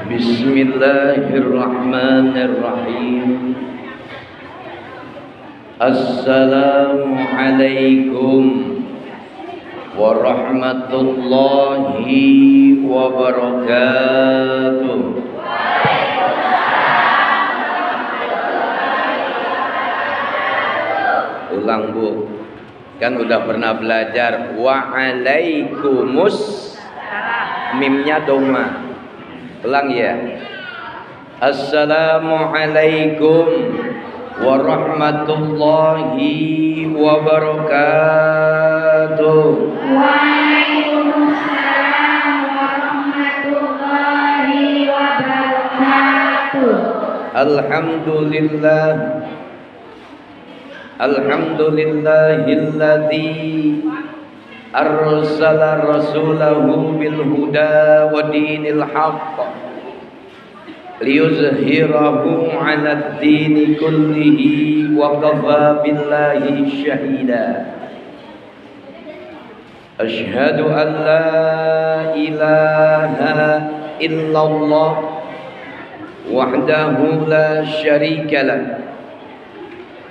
Bismillahirrahmanirrahim. Assalamualaikum warahmatullahi wabarakatuh. Ulang Bu, kan udah pernah belajar wa'alaikumus, mimnya doma. Ulang ya. Assalamualaikum warahmatullahi wabarakatuh. Waalaikumsalam warahmatullahi wabarakatuh. Alhamdulillah. Alhamdulillahilladzi arsala rasulahu bil huda wa dinil haqq liyuzhirahu 'ala ad-dini kullihi wa kafa billahi shahida. Asyhadu an la ilaha illallah wahdahu la syarika lah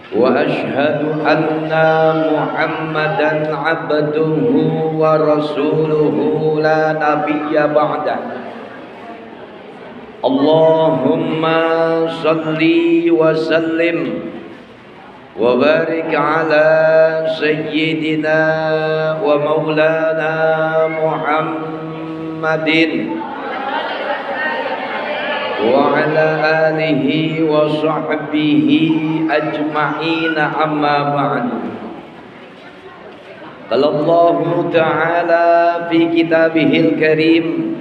wa asyhadu anna Muhammadan abduhu wa rasuluhu la nabiyya ba'dah. Allahumma salli wa sallim wa barik ala sayyidina wa maulana Muhammadin wa ala alihi wa sahbihi ajma'ina, amma ba'du. Qala Allah ta'ala fi kitabihil karim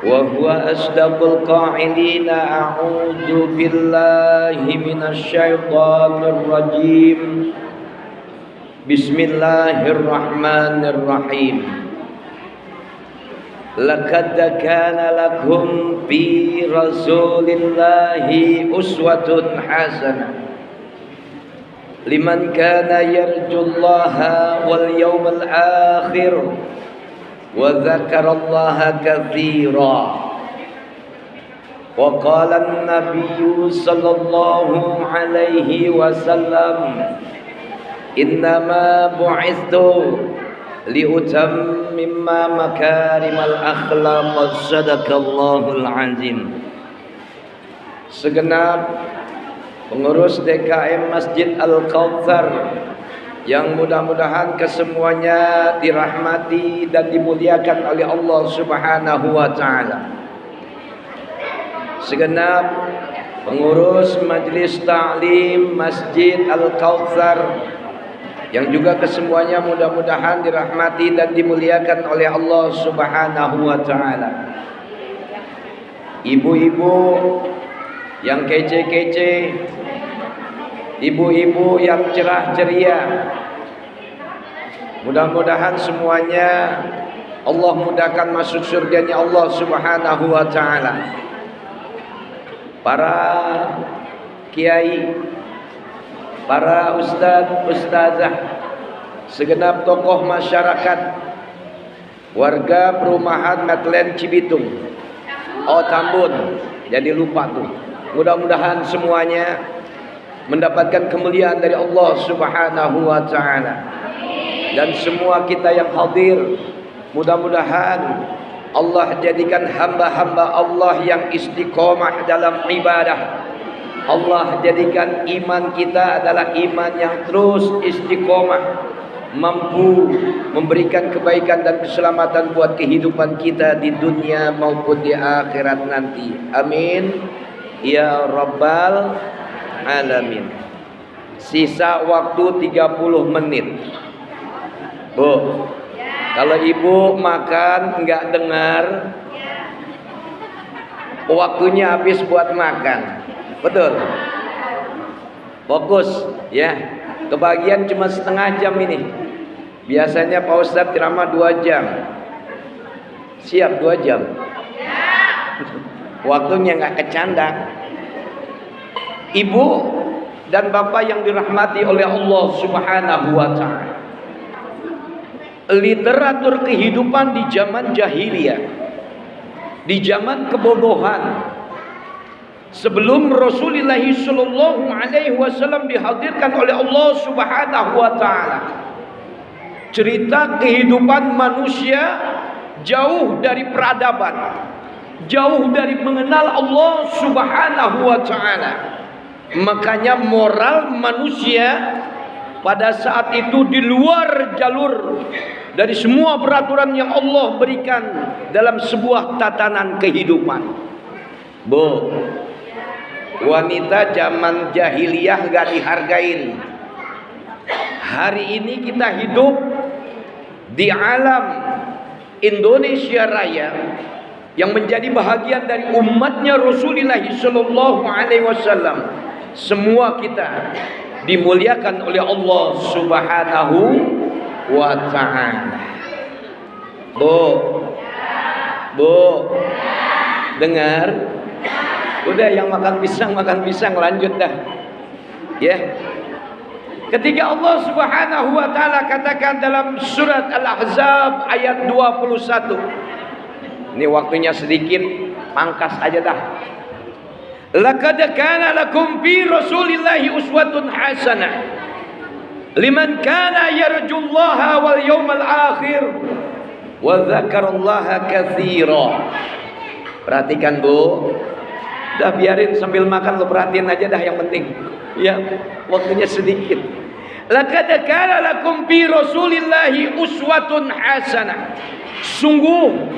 wa huwa asdaqul qa'ilina a'udzu billahi minasy syaithanir rajim. Bismillahirrahmanirrahim. Laqad kana lakum fi rasulillahi uswatun hasanah liman kana yarjullaha wal yawmal akhir wa dzakarallaha katsira. Wa qala an-nabiyyu sallallahu alaihi wasallam, innama bu'ithtu liutammima makarimal akhlaq. Sadaqallahul azim. Segenap pengurus DKM Masjid Al-Kautsar yang mudah-mudahan kesemuanya dirahmati dan dimuliakan oleh Allah Subhanahu wa taala. Segenap pengurus Majelis Ta'lim Masjid Al-Kautsar yang juga kesemuanya mudah-mudahan dirahmati dan dimuliakan oleh Allah Subhanahu wa taala. Ibu-ibu yang kece-kece, ibu-ibu yang cerah ceria, mudah-mudahan semuanya Allah mudahkan masuk surganya Allah Subhanahu wa taala. Para kiai, para ustadz, ustazah, segenap tokoh masyarakat, warga perumahan Medland Cibitung, Tambun, jadi lupa tuh. Mudah-mudahan semuanya mendapatkan kemuliaan dari Allah Subhanahu wa taala. Dan semua kita yang hadir, mudah-mudahan Allah jadikan hamba-hamba Allah yang istiqomah dalam ibadah. Allah jadikan iman kita adalah iman yang terus istiqomah, mampu memberikan kebaikan dan keselamatan buat kehidupan kita di dunia maupun di akhirat nanti. Amin ya rabbal alamin. Sisa waktu 30 menit. Bu, kalau ibu makan nggak dengar, waktunya habis buat makan. Betul. Fokus ya. Kebagian cuma setengah jam ini. Biasanya Pak Ustadz ceramah 2 jam. Siap 2 jam. Waktunya nggak kecanda. Ibu dan bapak yang dirahmati oleh Allah Subhanahu wa taala. Literatur kehidupan di zaman jahiliyah di zaman kebodohan, sebelum Rasulullah sallallahu alaihi wasallam dihadirkan oleh Allah Subhanahu wa taala, cerita kehidupan manusia jauh dari peradaban, jauh dari mengenal Allah Subhanahu wa taala. Makanya moral manusia pada saat itu di luar jalur dari semua peraturan yang Allah berikan dalam sebuah tatanan kehidupan. Bu, wanita zaman jahiliyah gak dihargain. Hari ini kita hidup di alam Indonesia Raya yang menjadi bahagian dari umatnya Rasulullah sallallahu alaihi wasallam. Semua kita dimuliakan oleh Allah Subhanahu wa taala. Bu, dengar? Udah, yang makan pisang lanjut dah. Ya. Ketika Allah Subhanahu wa taala katakan dalam surat Al-Ahzab ayat 21. Ini waktunya sedikit, pangkas aja dah. Laqad kana lakum fi Rasulillahi uswatun hasanah liman kana yarjullaha wal yawmal akhir wa dzakarallaha katsira. Perhatikan, Bu. Dah, biarin sambil makan lo perhatiin aja dah, yang penting. Ya, waktunya sedikit. Laqad kana lakum fi Rasulillahi uswatun hasanah. Sungguh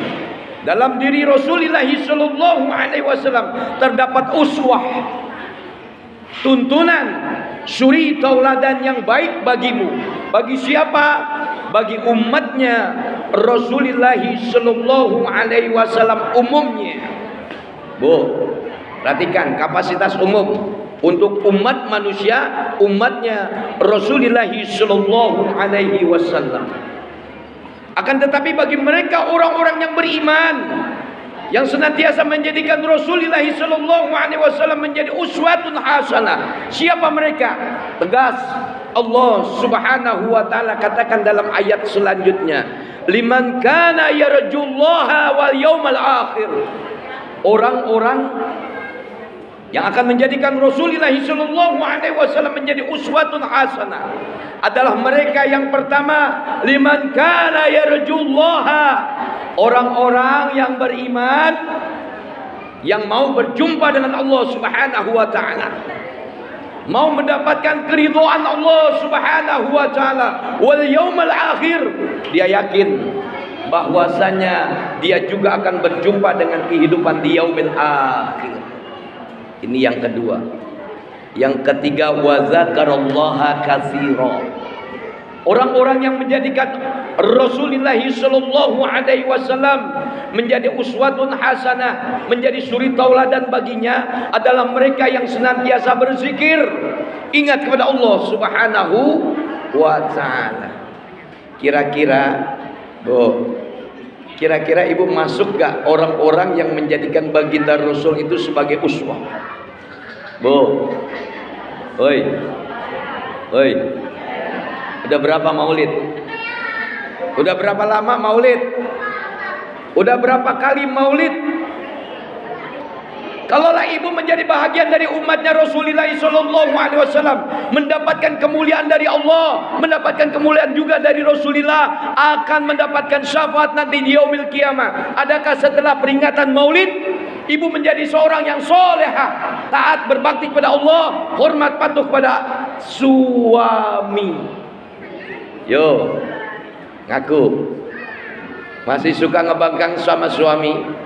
dalam diri Rasulullah sallallahu alaihi wasallam terdapat uswah, tuntunan, suri tauladan yang baik bagimu. Bagi siapa? Bagi umatnya Rasulullah sallallahu alaihi wasallam umumnya. Bu, perhatikan kapasitas umum untuk umat manusia, umatnya Rasulullah sallallahu alaihi wasallam. Akan tetapi bagi mereka orang-orang yang beriman, yang senantiasa menjadikan Rasulullah sallallahu alaihi wasallam menjadi uswatun hasanah. Siapa mereka? Tegas Allah Subhanahu wa taala katakan dalam ayat selanjutnya, liman kana yarjullaha wal yawmal akhir. Orang-orang yang akan menjadikan Rasulullah sallallahu alaihi wasallam menjadi uswatun hasanah adalah mereka yang pertama, liman kana yarjullaha, orang-orang yang beriman yang mau berjumpa dengan Allah Subhanahu wa taala, mau mendapatkan keridhaan Allah Subhanahu wa taala, wal yaumal akhir, dia yakin bahwasanya dia juga akan berjumpa dengan kehidupan di yaumil akhir. Ini yang kedua. Yang ketiga, wa dzakarallaha katsira. Orang-orang yang menjadikan Rasulullah sallallahu alaihi wasallam menjadi uswatun hasanah, menjadi suri tauladan baginya adalah mereka yang senantiasa berzikir, ingat kepada Allah Subhanahu wa taala. Kira-kira ibu masuk gak orang-orang yang menjadikan baginda Rasul itu sebagai uswah? Bu, oi, udah berapa maulid? Udah berapa lama maulid? Udah berapa kali maulid? Kalaulah ibu menjadi bahagian dari umatnya Rasulullah sallallahu alaihi wasallam, mendapatkan kemuliaan dari Allah, mendapatkan kemuliaan juga dari Rasulullah, akan mendapatkan syafaat nanti di yaumil qiyamah. Adakah setelah peringatan maulid ibu menjadi seorang yang solehah, taat berbakti kepada Allah, hormat patuh kepada suami? Yo, ngaku masih suka ngebangkang sama suami?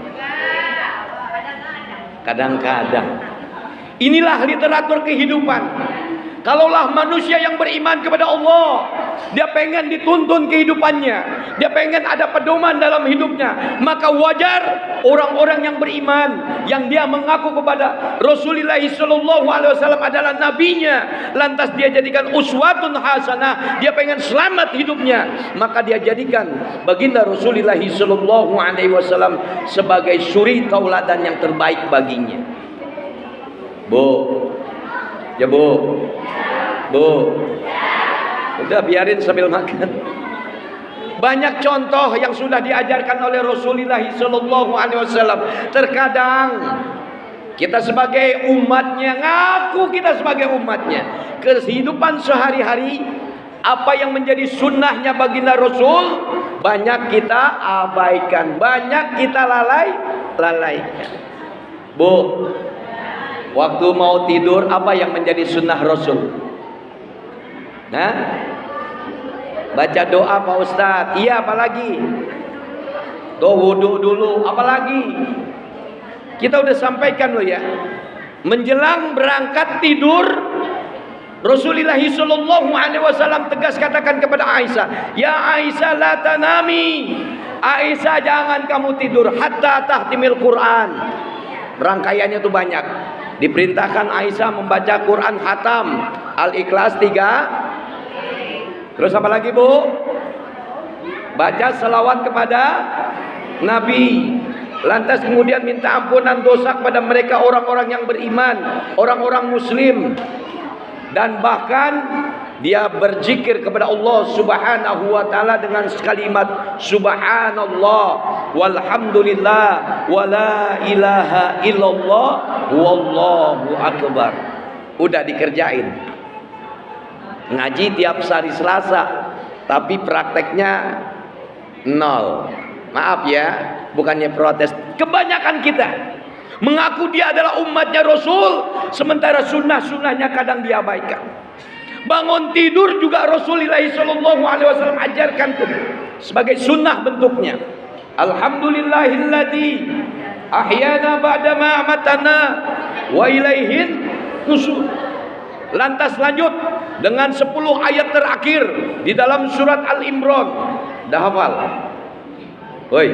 Kadang-kadang. Inilah literatur kehidupan. Kalaulah manusia yang beriman kepada Allah, dia pengen dituntun kehidupannya, dia pengen ada pedoman dalam hidupnya, maka wajar orang-orang yang beriman, yang dia mengaku kepada Rasulullah sallallahu alaihi wasallam adalah nabinya, lantas dia jadikan uswatun hasanah, dia pengen selamat hidupnya, maka dia jadikan baginda Rasulullah sallallahu alaihi wasallam sebagai suri tauladan yang terbaik baginya. Bu, ya bu, udah biarin sambil makan. Banyak contoh yang sudah diajarkan oleh Rasulullah sallallahu alaihi wasallam. Terkadang kita sebagai umatnya, ngaku kita sebagai umatnya, kehidupan sehari-hari apa yang menjadi sunnahnya baginda Rasul banyak kita abaikan, banyak kita lalaikan. Bu, waktu mau tidur apa yang menjadi sunnah Rasul? Nah, baca doa Pak Ustadz. Iya, apalagi? Doa wudhu dulu, apalagi? Kita udah sampaikan loh ya. Menjelang berangkat tidur, Rasulullah sallallahu alaihi wasallam tegas katakan kepada Aisyah, "Ya Aisyah la tanami." Aisyah, jangan kamu tidur hatta tahtimil Quran. Rangkaiannya itu banyak. Diperintahkan Aisyah membaca Quran khatam, Al-Ikhlas 3. Terus apa lagi, Bu? Baca selawat kepada Nabi. Lantas kemudian minta ampunan dosa kepada mereka orang-orang yang beriman, orang-orang muslim. Dan bahkan dia berzikir kepada Allah Subhanahu wa taala dengan kalimat subhanallah walhamdulillah wala ilaha illallah wallahu akbar. Udah dikerjain. Ngaji tiap hari Selasa, tapi prakteknya nol. Maaf ya, bukannya protes. Kebanyakan kita mengaku dia adalah umatnya Rasul, sementara sunnah-sunnahnya kadang diabaikan. Bangun tidur juga Rasulullah sallallahu alaihi wasallam ajarkan tuh sebagai sunnah bentuknya. Alhamdulillahilladzi ahyana ba'dama amatana wa ilaihin nusyur. Lantas lanjut dengan 10 ayat terakhir di dalam surat Al-Imran. Dah hafal? Hoi.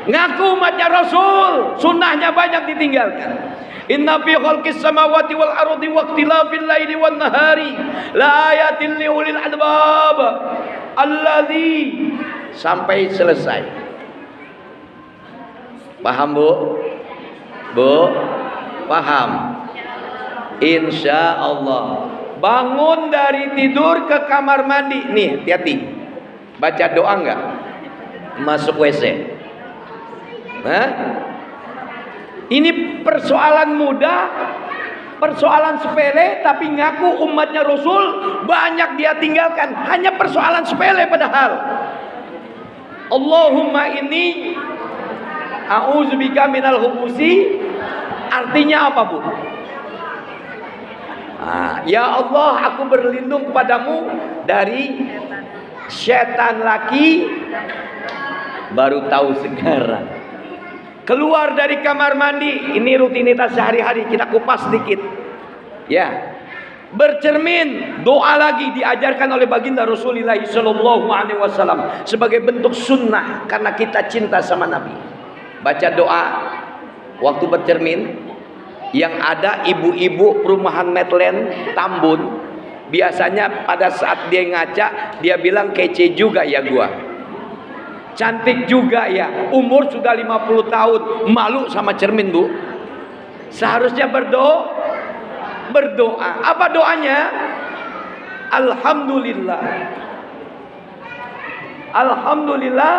Ngaku umatnya Rasul, sunnahnya banyak ditinggalkan. Inna fi khalqis samawati wal ardi wa ikhtilafil laili wan nahari la ayatin liulil albab. Alladzi sampai selesai. Paham, Bu? Bu? Paham? Insya Allah. Bangun dari tidur ke kamar mandi. Nih, hati-hati. Baca doa enggak? Masuk WC. Hah? Ini persoalan mudah, persoalan sepele, tapi ngaku umatnya Rasul banyak dia tinggalkan. Hanya persoalan sepele padahal. Allahumma inni a'udzubika minal khubusi. Artinya apa, Bu? Ya Allah, aku berlindung kepadamu dari setan laki. Baru tahu sekarang. Keluar dari kamar mandi, ini rutinitas sehari-hari, kita kupas sedikit. Ya. Bercermin, doa lagi diajarkan oleh baginda Rasulullah sallallahu alaihi wasallam sebagai bentuk sunnah karena kita cinta sama Nabi. Baca doa waktu bercermin. Yang ada ibu-ibu perumahan Medland Tambun, biasanya pada saat dia ngaca, dia bilang kece juga ya gua, cantik juga ya, umur sudah 50 tahun, malu sama cermin, Bu. Seharusnya berdoa. Apa doanya? Alhamdulillah. Alhamdulillah.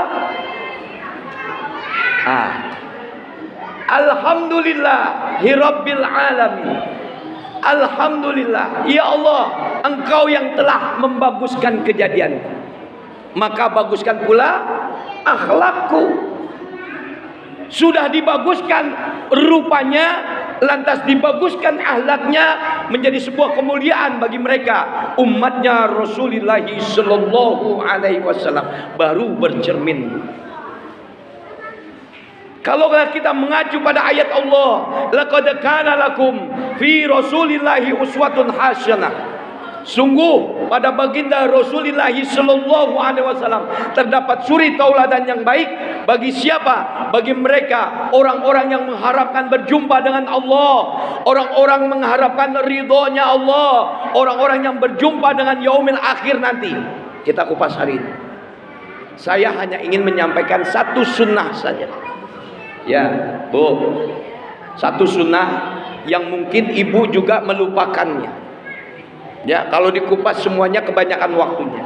Alhamdulillah Hirabbil alamin. Alhamdulillah, ya Allah, Engkau yang telah membaguskan kejadianku, maka baguskan pula akhlakku. Sudah dibaguskan rupanya, lantas dibaguskan akhlaknya, menjadi sebuah kemuliaan bagi mereka umatnya Rasulullah sallallahu alaihi wasallam. Baru bercermin. Kalau kita mengacu pada ayat Allah, laqad kana lakum fi Rasulillahi uswatun hasanah. Sungguh pada baginda Rasulullah sallallahu alaihi wasallam terdapat suri tauladan yang baik bagi siapa? Bagi mereka orang-orang yang mengharapkan berjumpa dengan Allah, orang-orang mengharapkan ridhonya Allah, orang-orang yang berjumpa dengan yaumil akhir nanti. Kita kupas hari ini. Saya hanya ingin menyampaikan satu sunnah saja. Ya, Bu, satu sunnah yang mungkin ibu juga melupakannya. Ya, kalau dikupas semuanya kebanyakan waktunya.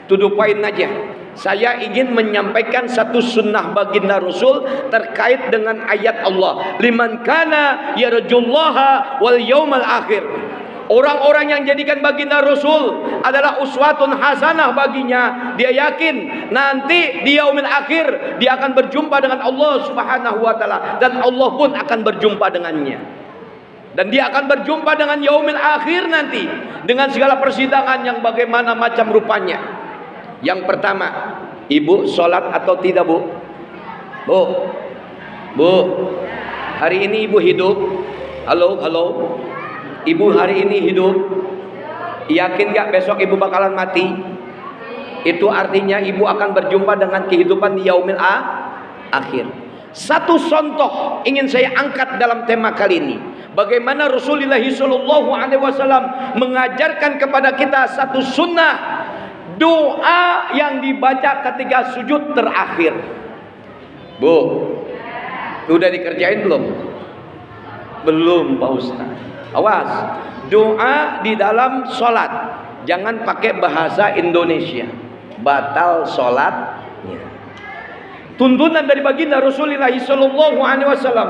To the point aja. Saya ingin menyampaikan satu sunnah baginda Rasul terkait dengan ayat Allah. Liman kana yarjullaha wal yaumal akhir. Orang-orang yang jadikan baginda Rasul adalah uswatun hasanah baginya. Dia yakin nanti di yaumil akhir dia akan berjumpa dengan Allah Subhanahu wa taala, dan Allah pun akan berjumpa dengannya. Dan dia akan berjumpa dengan yaumil akhir nanti dengan segala persidangan yang bagaimana macam rupanya. Yang pertama, ibu sholat atau tidak, Bu? Bu, hari ini ibu hidup? Halo. Ibu hari ini hidup? Yakin gak besok ibu bakalan mati? Itu artinya ibu akan berjumpa dengan kehidupan di yaumil akhir. Satu contoh ingin saya angkat dalam tema kali ini. Bagaimana Rasulullah SAW mengajarkan kepada kita satu sunnah doa yang dibaca ketika sujud terakhir. Bu, udah dikerjain belum? Belum, Pak Ustaz. Awas, doa di dalam sholat jangan pakai bahasa Indonesia, batal sholatnya. Tuntunan dari baginda Rasulullah SAW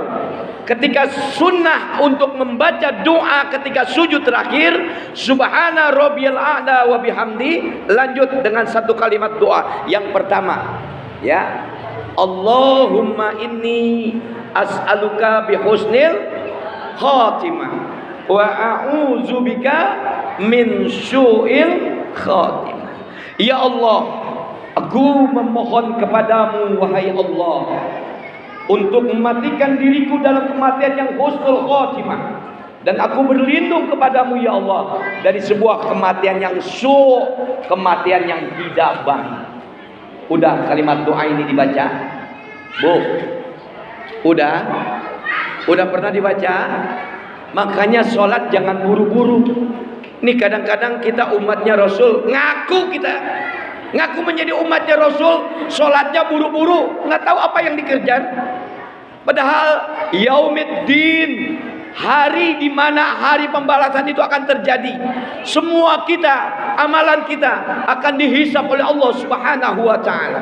ketika sunnah untuk membaca doa ketika sujud terakhir, subhana rabbiyal a'la wa bihamdi, lanjut dengan satu kalimat doa. Yang pertama, ya, Allahumma inni as'aluka bihusnil khatimah wa a'udzubika min syu'il khatimah. Ya Allah, aku memohon kepadamu wahai Allah untuk mematikan diriku dalam kematian yang husnul khatimah, dan aku berlindung kepadamu ya Allah dari sebuah kematian yang kematian yang tidak baik. Udah kalimat doa ini dibaca? Bu, udah pernah dibaca? Makanya sholat jangan buru-buru. Ini kadang-kadang kita umatnya Rasul, ngaku menjadi umatnya Rasul, sholatnya buru-buru, nggak tahu apa yang dikejar. Padahal yaumiddin, hari di mana hari pembalasan itu akan terjadi. Semua kita, amalan kita akan dihisab oleh Allah Subhanahu wa taala.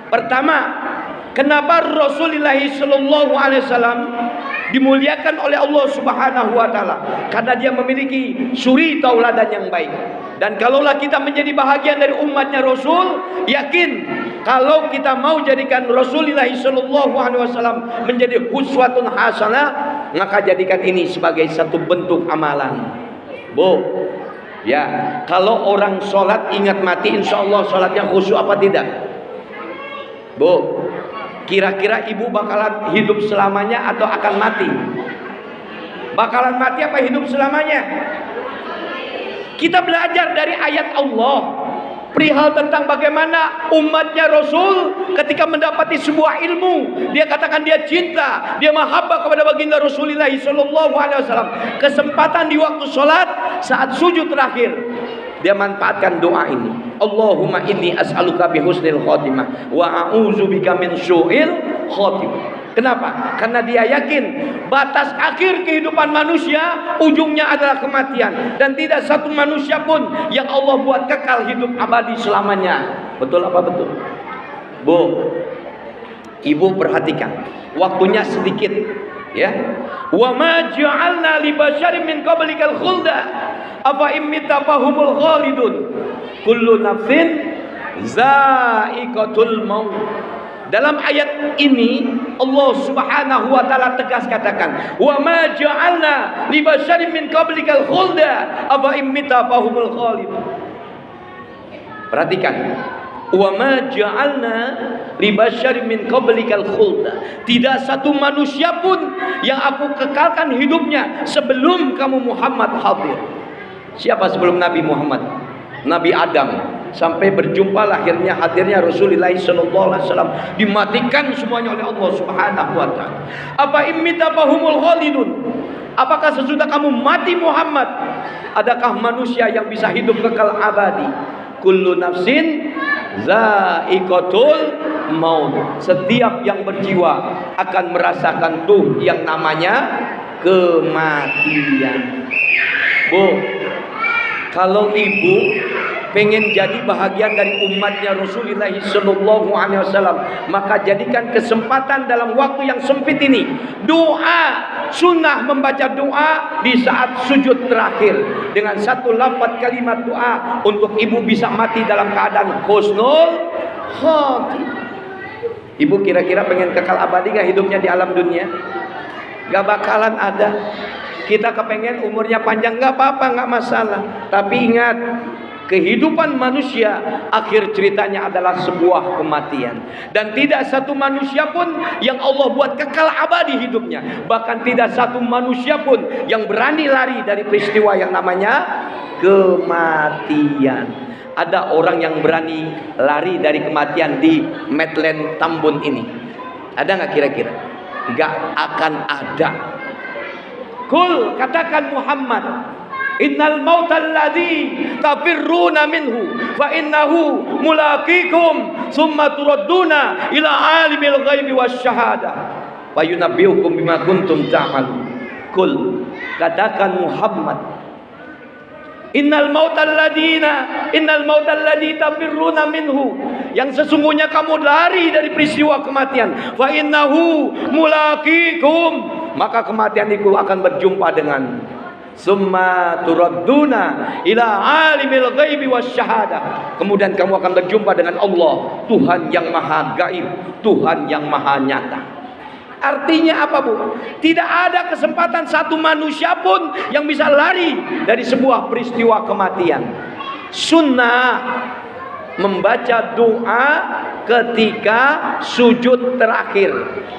Pertama, kenapa Rasulullah SAW dimuliakan oleh Allah Subhanahu wa taala? Karena dia memiliki suri tauladan yang baik. Dan kalaulah kita menjadi bahagian dari umatnya Rasul, yakin kalau kita mau jadikan Rasulullah SAW menjadi uswatun hasanah, maka jadikan ini sebagai satu bentuk amalan. Bu, ya, kalau orang sholat ingat mati, insya Allah sholatnya khusyuk apa tidak? Bu, kira-kira ibu bakalan hidup selamanya atau akan mati? Bakalan mati apa hidup selamanya? Kita belajar dari ayat Allah perihal tentang bagaimana umatnya Rasul ketika mendapati sebuah ilmu, dia katakan dia cinta, dia mahabbah kepada baginda Rasulullah SAW. Kesempatan di waktu sholat saat sujud terakhir, dia manfaatkan doa ini. Allahumma inni as'aluka bihusnil khotimah wa a'udzubika min syu'il khotimah. Kenapa? Karena dia yakin batas akhir kehidupan manusia ujungnya adalah kematian, dan tidak satu manusia pun yang Allah buat kekal hidup abadi selamanya. Betul apa betul? Bu, ibu perhatikan, waktunya sedikit, ya. Wa ma ja'alna li basyarin min qablikal khulda afa immita fahumul khalidun kullu nafsin za'iqatul maut. Dalam ayat ini Allah Subhanahu wa taala tegas katakan, "Wa ma ja'alna li basyarin min qablikal khulda afa immita fahumul khalidun." Perhatikan, "Wa ma ja'alna li basyarin min qablikal khulda." Tidak satu manusia pun yang aku kekalkan hidupnya sebelum kamu Muhammad hadir. Siapa sebelum Nabi Muhammad? Nabi Adam. Sampai berjumpa lahirnya hadirnya Rasulullah SAW, dimatikan semuanya oleh Allah Subhanahu wa taala. Apa immita fahumul khalidun? Apakah sesudah kamu mati Muhammad, adakah manusia yang bisa hidup kekal abadi? Kullu nafsin za'iqatul maut. Setiap yang berjiwa akan merasakan tuh yang namanya kematian. Bu, Kalau ibu pengen jadi bahagian dari umatnya Rasulullah Sallallahu Alaihi Wasallam, maka jadikan kesempatan dalam waktu yang sempit ini doa, sunnah membaca doa di saat sujud terakhir dengan satu lafaz kalimat doa untuk ibu bisa mati dalam keadaan husnul khotimah. Ibu kira-kira pengen kekal abadi gak hidupnya di alam dunia? Gak bakalan ada. Kita kepengen umurnya panjang, gak apa-apa, gak masalah. Tapi ingat, kehidupan manusia akhir ceritanya adalah sebuah kematian. Dan tidak satu manusia pun yang Allah buat kekal abadi hidupnya. Bahkan tidak satu manusia pun yang berani lari dari peristiwa yang namanya kematian. Ada orang yang berani lari dari kematian di Medland Tambun ini? Ada gak kira-kira? Gak akan ada. Kul, katakan Muhammad, innal mautal ladzi tafirruna minhu fa innahu mulaqikum summa turadduna ila alimil ghaibi wasyahada wa yunabbiukum bima kuntum ta'malun. Kul, katakan Muhammad, innal mautal ladzi tafirruna minhu, yang sesungguhnya kamu lari dari peristiwa kematian, fa innahu mulaqikum, maka kematian itu akan berjumpa dengan summa turadduna ila alimil ghaibi wasyahada, kemudian kamu akan berjumpa dengan Allah, Tuhan yang maha gaib, Tuhan yang maha nyata. Artinya apa, Bu? Tidak ada kesempatan satu manusia pun yang bisa lari dari sebuah peristiwa kematian. Sunnah membaca doa ketika sujud terakhir.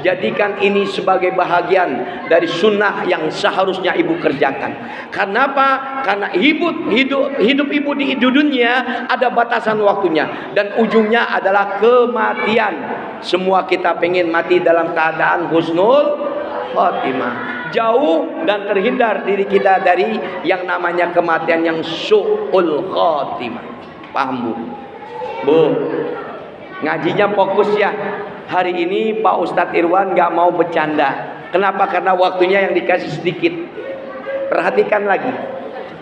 Jadikan ini sebagai bahagian dari sunnah yang seharusnya ibu kerjakan. Kenapa? Karena hidup ibu di dunia ada batasan waktunya dan ujungnya adalah kematian. Semua kita pengen mati dalam keadaan husnul khotimah, jauh dan terhindar diri kita dari yang namanya kematian yang su'ul khotimah. Paham, Bu? Bu, ngajinya fokus ya. Hari ini Pak Ustadz Irwan gak mau bercanda. Kenapa? Karena waktunya yang dikasih sedikit. Perhatikan lagi.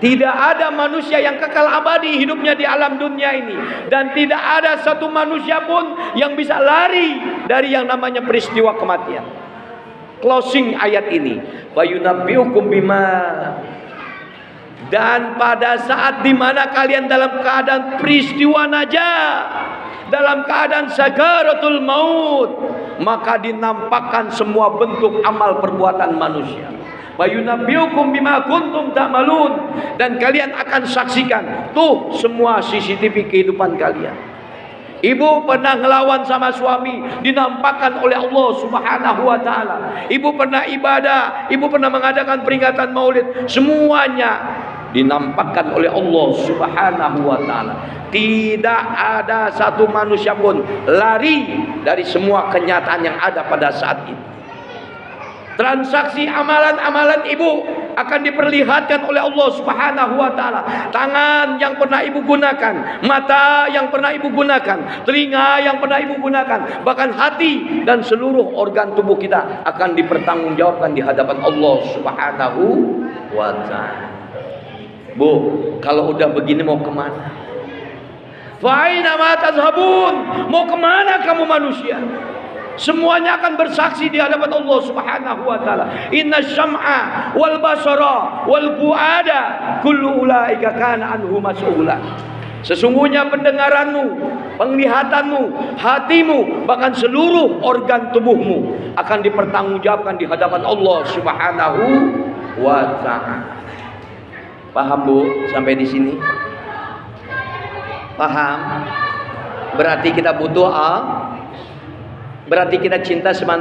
Tidak ada manusia yang kekal abadi hidupnya di alam dunia ini. Dan tidak ada satu manusia pun yang bisa lari dari yang namanya peristiwa kematian. Closing ayat ini, wa yunabbiukum bima, dan pada saat dimana kalian dalam keadaan peristiwa najah, dalam keadaan sakaratul maut, maka dinampakkan semua bentuk amal perbuatan manusia. Wa yunabbiukum bima kuntum ta'malun, dan kalian akan saksikan tuh semua CCTV kehidupan kalian. Ibu pernah ngelawan sama suami, dinampakkan oleh Allah Subhanahu wa taala. Ibu pernah ibadah, ibu pernah mengadakan peringatan Maulid, semuanya dinampakkan oleh Allah Subhanahu wa taala. Tidak ada satu manusia pun lari dari semua kenyataan yang ada pada saat itu. Transaksi amalan-amalan ibu akan diperlihatkan oleh Allah Subhanahu wa taala. Tangan yang pernah ibu gunakan, mata yang pernah ibu gunakan, telinga yang pernah ibu gunakan, bahkan hati dan seluruh organ tubuh kita akan dipertanggungjawabkan di hadapan Allah Subhanahu wa taala. Bu, kalau udah begini mau kemana? Fa aina ma tazhabun? Mau kemana kamu manusia? Semuanya akan bersaksi di hadapan Allah Subhanahu wa taala. Inna syam'a wal basara wal fuada kullu ulaika kana anhu mas'ula. Sesungguhnya pendengaranmu, penglihatanmu, hatimu, bahkan seluruh organ tubuhmu akan dipertanggungjawabkan di hadapan Allah Subhanahu wa taala. Paham, Bu? Sampai di sini? Paham? Berarti kita butuh berarti kita cinta sama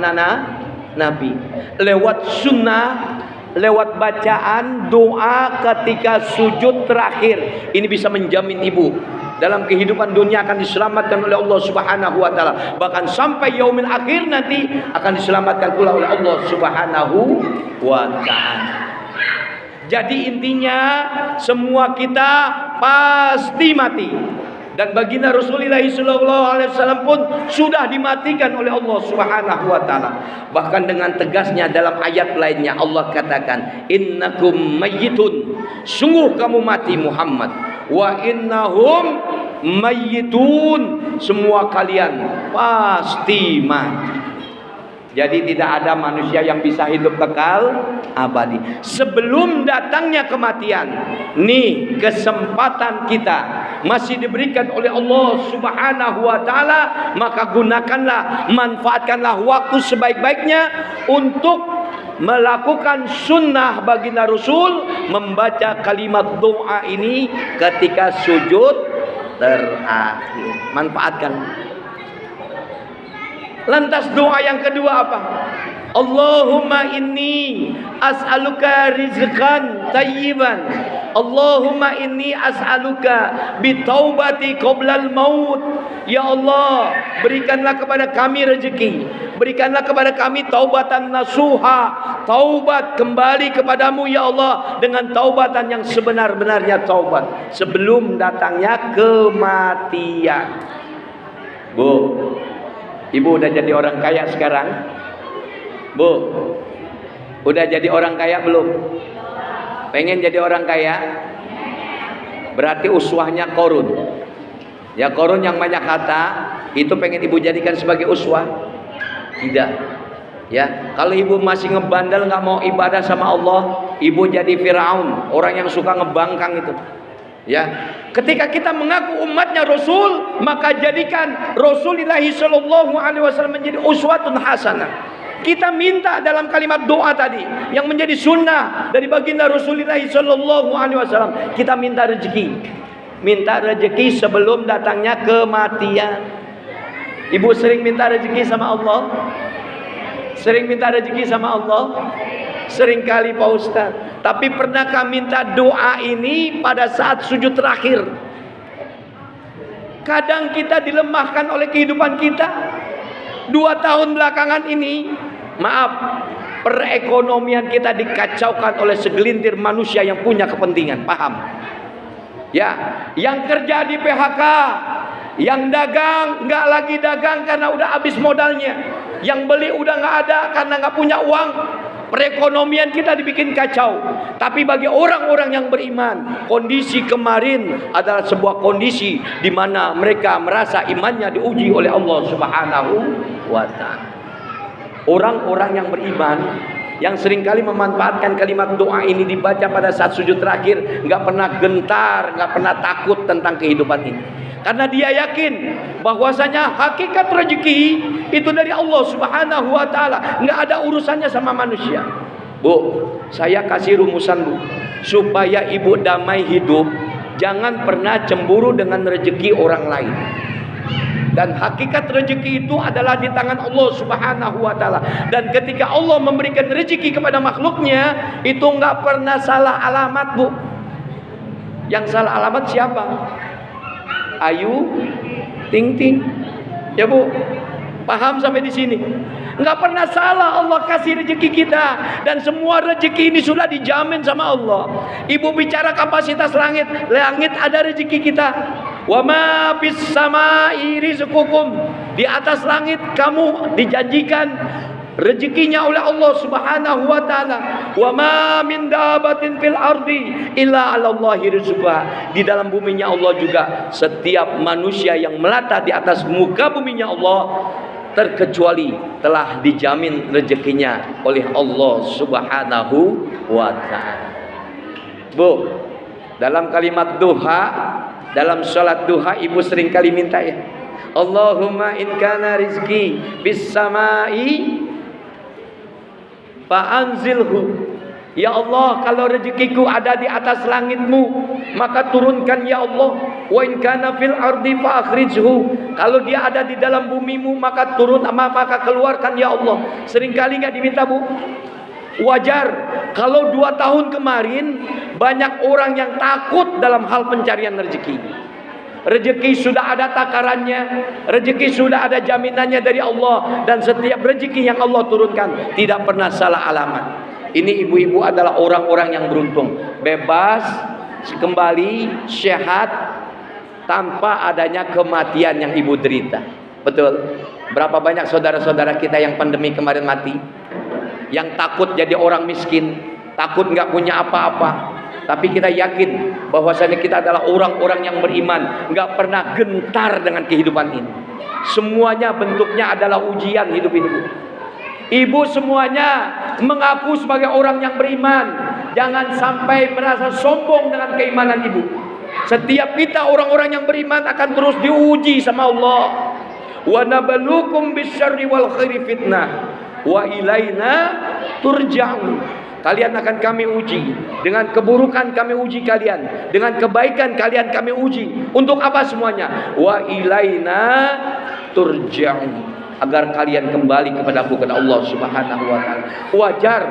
Nabi. Lewat sunnah, lewat bacaan doa ketika sujud terakhir, ini bisa menjamin ibu dalam kehidupan dunia akan diselamatkan oleh Allah Subhanahu wa taala. Bahkan sampai yaumil akhir nanti akan diselamatkan pula oleh Allah Subhanahu wa taala. Jadi intinya semua kita pasti mati. Dan baginda Rasulullah SAW pun sudah dimatikan oleh Allah Subhanahu wa taala. Bahkan dengan tegasnya dalam ayat lainnya Allah katakan, innakum mayyitun, sungguh kamu mati Muhammad, wa innahum mayyitun, semua kalian pasti mati. Jadi tidak ada manusia yang bisa hidup kekal abadi sebelum datangnya kematian. Nih kesempatan kita masih diberikan oleh Allah Subhanahu wa taala, maka gunakanlah, manfaatkanlah waktu sebaik-baiknya untuk melakukan sunnah baginda Rasul, membaca kalimat doa ini ketika sujud terakhir. Manfaatkan. Lantas doa yang kedua apa? Allahumma inni as'aluka rizqan tayyiban. Allahumma inni as'aluka bitaubati qoblal maut. Ya Allah, berikanlah kepada kami rezeki, berikanlah kepada kami taubatan nasuha, taubat kembali kepadamu ya Allah dengan taubatan yang sebenar-benarnya taubat sebelum datangnya kematian. Bu, ibu udah jadi orang kaya sekarang? Bu, udah jadi orang kaya belum? Pengen jadi orang kaya? Berarti uswahnya Qarun. Ya, Qarun yang banyak kata, itu pengen ibu jadikan sebagai uswah? Tidak. Ya, kalau ibu masih ngebandel nggak mau ibadah sama Allah, ibu jadi Firaun, orang yang suka ngebangkang itu. Ya, ketika kita mengaku umatnya Rasul, maka jadikan Rasulullah SAW menjadi uswatun hasanah. Kita minta dalam kalimat doa tadi yang menjadi sunnah dari baginda Rasulullah SAW. Kita minta rezeki sebelum datangnya kematian. Ibu sering minta rezeki sama Allah? Sering minta rezeki sama Allah? Sering kali Pak Ustaz. Tapi pernahkah minta doa ini pada saat sujud terakhir? Kadang kita dilemahkan oleh kehidupan kita. 2 tahun belakangan ini, maaf, perekonomian kita dikacaukan oleh segelintir manusia yang punya kepentingan. Paham? Ya, yang kerja di PHK, yang dagang nggak lagi dagang karena udah habis modalnya, yang beli udah nggak ada karena nggak punya uang. Perekonomian kita dibikin kacau. Tapi bagi orang-orang yang beriman, kondisi kemarin adalah sebuah kondisi di mana mereka merasa imannya diuji oleh Allah Subhanahu wa taala. Orang-orang yang beriman yang seringkali memanfaatkan kalimat doa ini dibaca pada saat sujud terakhir, nggak pernah gentar, nggak pernah takut tentang kehidupan ini. Karena dia yakin bahwasanya hakikat rezeki itu dari Allah Subhanahu wa taala, nggak ada urusannya sama manusia. Bu, saya kasih rumusan Bu, supaya ibu damai hidup, jangan pernah cemburu dengan rezeki orang lain. Dan hakikat rezeki itu adalah di tangan Allah Subhanahu wa taala. Dan ketika Allah memberikan rezeki kepada makhluknya, itu nggak pernah salah alamat Bu. Yang salah alamat siapa? Ayu Ting Ting. Ya Bu, paham sampai di sini? Nggak pernah salah Allah kasih rezeki kita, dan semua rezeki ini sudah dijamin sama Allah. Ibu bicara kapasitas langit, langit ada rezeki kita. Wa ma fis samai rizqukum, di atas langit kamu dijanjikan rezekinya oleh Allah Subhanahu wa taala. Wa ma min dabatin fil ardi illa 'alallahi rizquha. Di dalam buminya Allah juga, setiap manusia yang melata di atas muka buminya Allah terkecuali telah dijamin rezekinya oleh Allah Subhanahu wa taala. Bu, dalam kalimat duha, dalam salat duha ibu sering kali minta ya, Allahumma in kana rizki bis samai fa'anzilhu. Ya Allah, kalau rezekiku ada di atas langitmu, maka turunkan ya Allah. Wa in kana fil ardi fa'akhrijhu. Kalau dia ada di dalam bumimu, maka turun, maka keluarkan ya Allah. Seringkali enggak diminta Bu? Wajar kalau 2 tahun kemarin banyak orang yang takut dalam hal pencarian rezeki. Rezeki sudah ada takarannya, rezeki sudah ada jaminannya dari Allah, dan setiap rezeki yang Allah turunkan tidak pernah salah alamat. Ini ibu-ibu adalah orang-orang yang beruntung, bebas, kembali sehat tanpa adanya kematian yang ibu derita. Betul. Berapa banyak saudara-saudara kita yang pandemi kemarin mati, yang takut jadi orang miskin, takut nggak punya apa-apa. Tapi kita yakin bahwasanya kita adalah orang-orang yang beriman, nggak pernah gentar dengan kehidupan ini. Semuanya bentuknya adalah ujian hidup ini. Ibu semuanya mengaku sebagai orang yang beriman. Jangan sampai merasa sombong dengan keimanan ibu. Setiap kita orang-orang yang beriman akan terus diuji sama Allah. Wa nabluukum bisyarri wal khairi fitnah wa ilaina turja'un. Kalian akan kami uji. Dengan keburukan kami uji kalian, dengan kebaikan kalian kami uji. Untuk apa semuanya? Wa ilaina turja'un. Agar kalian kembali kepadaku, kepada Allah Subhanahu wa taala. Wajar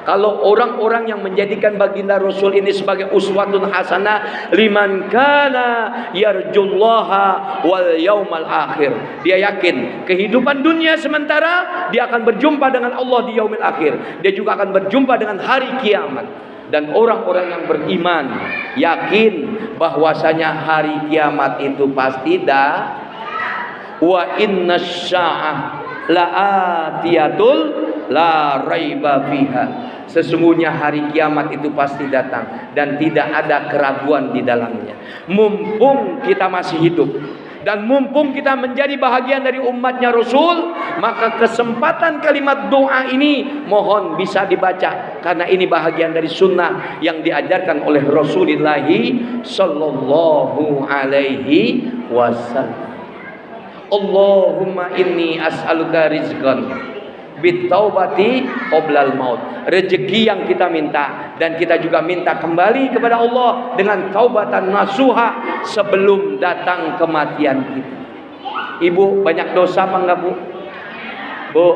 kalau orang-orang yang menjadikan baginda Rasul ini sebagai uswatun hasanah liman kana yarjullaha wal yaumal akhir. Dia yakin kehidupan dunia sementara, dia akan berjumpa dengan Allah di yaumil akhir. Dia juga akan berjumpa dengan hari kiamat. Dan orang-orang yang beriman yakin bahwasanya hari kiamat itu pasti wa inna sya'ah la'atiyatul la raiba fiha. Sesungguhnya hari kiamat itu pasti datang dan tidak ada keraguan di dalamnya. Mumpung kita masih hidup dan mumpung kita menjadi bahagian dari umatnya Rasul, maka kesempatan kalimat doa ini mohon bisa dibaca, karena ini bahagian dari sunnah yang diajarkan oleh Rasulullah sallallahu alaihi wasallam. Allahumma inni as'aluka rizqan bitaubati qoblal maut. Rezeki yang kita minta, dan kita juga minta kembali kepada Allah dengan taubatan nasuha sebelum datang kematian kita. Ibu banyak dosa apa enggak, Bu? Bu,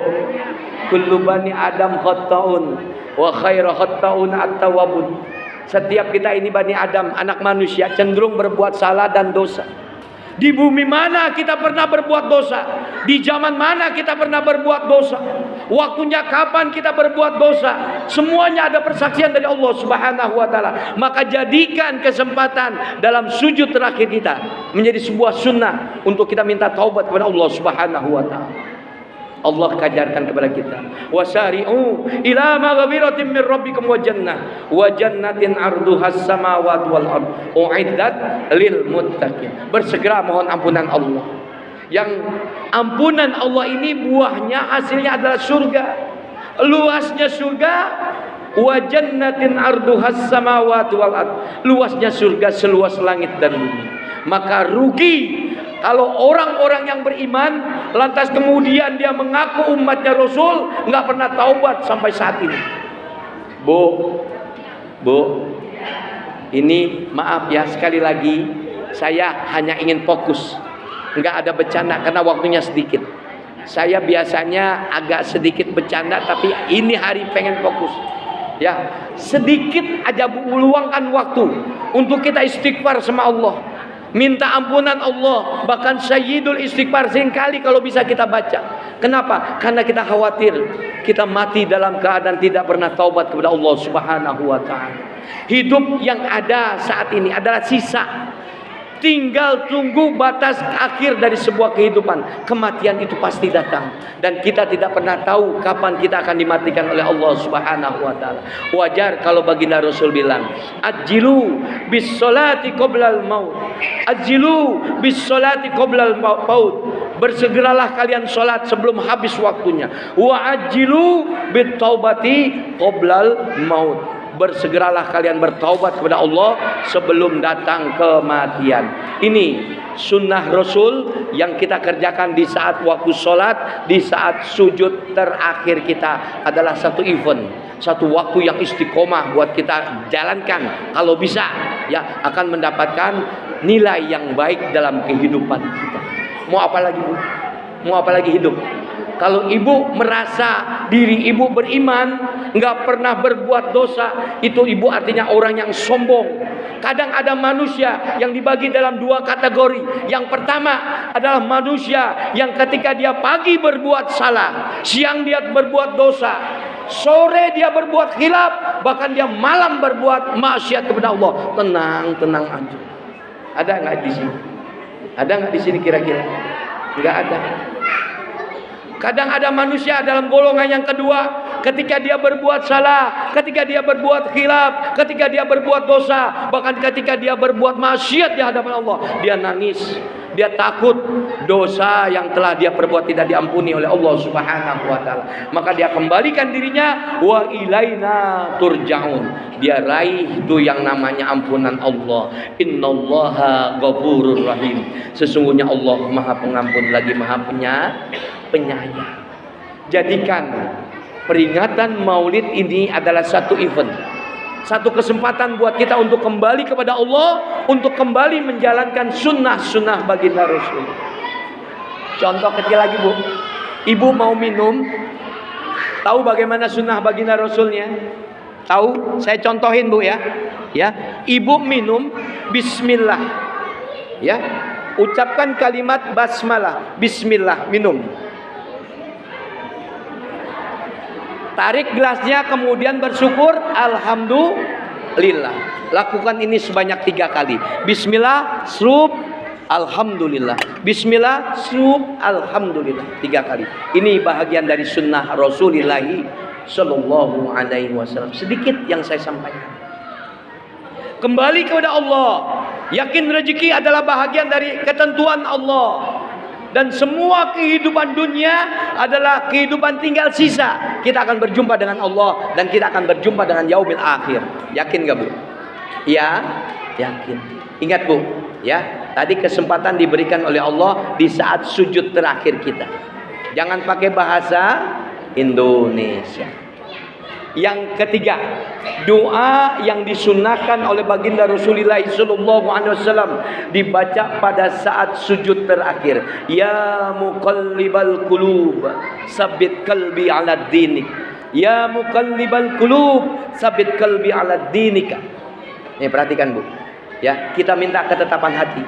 kullu bani Adam khata'un wa khairu khata'un at-tawwabun. Setiap kita ini bani Adam, anak manusia, cenderung berbuat salah dan dosa. Di bumi mana kita pernah berbuat dosa? Di zaman mana kita pernah berbuat dosa? Waktunya kapan kita berbuat dosa? Semuanya ada persaksian dari Allah Subhanahu wa taala. Maka jadikan kesempatan dalam sujud terakhir kita menjadi sebuah sunnah untuk kita minta taubat kepada Allah Subhanahu wa taala. Allah kajarkan kepada kita, wasari'u ila maghfiratin min rabbikum wa jannatin 'arduhas samawati wal ard u'iddat lil muttaqin. Bersegera mohon ampunan Allah. Yang ampunan Allah ini buahnya, hasilnya adalah surga. Luasnya surga, wa jannatin 'arduhas samawati wal ard. Luasnya surga seluas langit dan bumi. Maka rugi kalau orang-orang yang beriman lantas kemudian dia mengaku umatnya Rasul, nggak pernah taubat sampai saat ini. Bu, ini maaf ya, sekali lagi saya hanya ingin fokus, nggak ada bercanda karena waktunya sedikit. Saya biasanya agak sedikit bercanda, tapi ini hari pengen fokus. Ya, sedikit aja luangkan waktu untuk kita istighfar sama Allah. Minta ampunan Allah, bahkan sayyidul istighfar seringkali kalau bisa kita baca. Kenapa? Karena kita khawatir kita mati dalam keadaan tidak pernah taubat kepada Allah Subhanahu wa taala. Hidup yang ada saat ini adalah sisa. Tinggal tunggu batas akhir dari sebuah kehidupan. Kematian itu pasti datang, dan kita tidak pernah tahu kapan kita akan dimatikan oleh Allah Subhanahu wa taala. Wajar kalau baginda Rasul bilang, "Ajjilu bis sholati qoblal maut." Ajjilu bis sholati qoblal maut. Bersegeralah kalian salat sebelum habis waktunya. Wa ajjilu bit taubati qoblal maut. Bersegeralah kalian bertaubat kepada Allah sebelum datang kematian. Ini sunnah Rasul yang kita kerjakan di saat waktu sholat, di saat sujud terakhir kita, adalah satu event, satu waktu yang istiqomah buat kita jalankan. Kalau bisa ya akan mendapatkan nilai yang baik dalam kehidupan kita. Mau apa lagi, Bu? Mau apa lagi hidup? Kalau ibu merasa diri ibu beriman, nggak pernah berbuat dosa, itu ibu artinya orang yang sombong. Kadang ada manusia yang dibagi dalam dua kategori. Yang pertama adalah manusia yang ketika dia pagi berbuat salah, siang dia berbuat dosa, sore dia berbuat khilaf, bahkan dia malam berbuat maksiat kepada Allah. Tenang aja. Ada nggak di sini? Ada nggak di sini kira-kira? Nggak ada. Kadang ada manusia dalam golongan yang kedua, ketika dia berbuat salah, ketika dia berbuat khilaf, ketika dia berbuat dosa, bahkan ketika dia berbuat maksiat di hadapan Allah, dia nangis, dia takut dosa yang telah dia perbuat tidak diampuni oleh Allah Subhanahu wa taala. Maka dia kembalikan dirinya, wa ilaina turja'un. Dia raih itu yang namanya ampunan Allah. Innallaha ghafurur rahim. Sesungguhnya Allah Maha Pengampun lagi Maha Penyayang. Jadikan peringatan Maulid ini adalah satu event, satu kesempatan buat kita untuk kembali kepada Allah, untuk kembali menjalankan sunnah-sunnah baginda Rasul. Contoh kecil lagi, Bu. Ibu mau minum, tahu bagaimana sunnah baginda Rasulnya? Tahu? Saya contohin, Bu, ya. Ibu minum bismillah. Ya. Ucapkan kalimat basmalah, bismillah, minum. Tarik gelasnya, kemudian bersyukur, alhamdulillah. Lakukan ini sebanyak 3 kali. Bismillah, slub, alhamdulillah. Bismillah, slub, alhamdulillah. 3 kali. Ini bahagian dari sunnah Rasulullah Sallallahu Alaihi Wasallam. Sedikit yang saya sampaikan. Kembali kepada Allah. Yakin rezeki adalah bahagian dari ketentuan Allah. Dan semua kehidupan dunia adalah kehidupan tinggal sisa. Kita akan berjumpa dengan Allah dan kita akan berjumpa dengan yaumil akhir. Yakin gak, Bu? Ya, yakin. Ingat, Bu, ya, tadi kesempatan diberikan oleh Allah di saat sujud terakhir kita. Jangan pakai bahasa Indonesia. Yang ketiga, doa yang disunnahkan oleh baginda Rasulullah sallallahu alaihi wasallam dibaca pada saat sujud terakhir. Ya muqallibal qulub, sabbit qalbi ala dinik. Ya muqallibal qulub, sabbit qalbi ala dinika. Nih, perhatikan, Bu. Ya, kita minta ketetapan hati.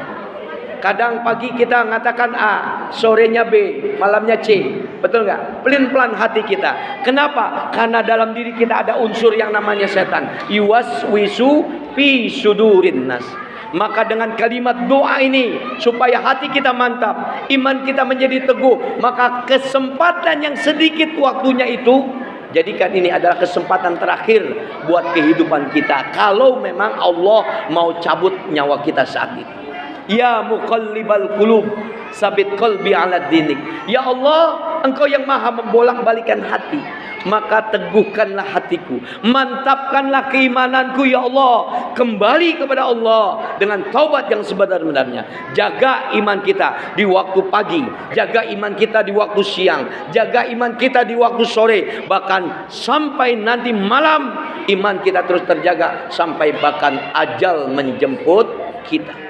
Kadang pagi kita mengatakan A, sorenya B, malamnya C. Betul nggak? Pelin-pelan hati kita. Kenapa? Karena dalam diri kita ada unsur yang namanya setan. Yuwaswisu fi sudurin nas. Maka dengan kalimat doa ini, supaya hati kita mantap, iman kita menjadi teguh, maka kesempatan yang sedikit waktunya itu, jadikan ini adalah kesempatan terakhir buat kehidupan kita. Kalau memang Allah mau cabut nyawa kita saat itu. Ya muqallibal qulub, sabit qalbi ala dinik. Ya Allah, Engkau yang maha membolak-balikan hati, maka teguhkanlah hatiku, mantapkanlah keimananku, ya Allah. Kembali kepada Allah dengan taubat yang sebenar-benarnya. Jaga iman kita di waktu pagi, jaga iman kita di waktu siang, jaga iman kita di waktu sore, bahkan sampai nanti malam iman kita terus terjaga sampai bahkan ajal menjemput kita.